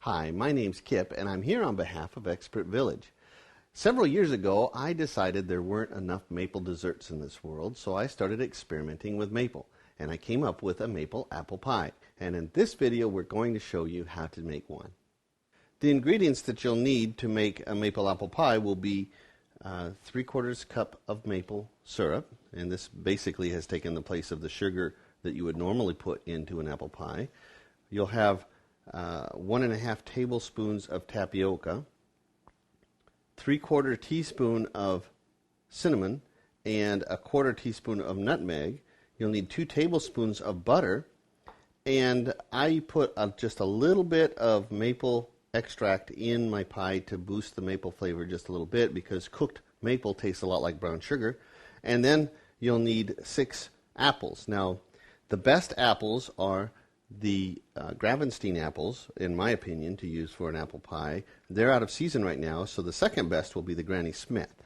Hi, my name's Kip, and I'm here on behalf of Expert Village. Several years ago, I decided there weren't enough maple desserts in this world, so I started experimenting with maple, and I came up with a maple apple pie. And in this video, we're going to show you how to make one. The ingredients that you'll need to make a maple apple pie will be 3/4 cup of maple syrup, and this basically has taken the place of the sugar that you would normally put into an apple pie. You'll have 1.5 tablespoons of tapioca, 3/4 teaspoon of cinnamon, and 1/4 teaspoon of nutmeg. You'll need 2 tablespoons of butter, and I put just a little bit of maple extract in my pie to boost the maple flavor just a little bit, because cooked maple tastes a lot like brown sugar. And then you'll need 6 apples. Now, the best apples are the Gravenstein apples, in my opinion, to use for an apple pie. They're out of season right now, so the second best will be the Granny Smith.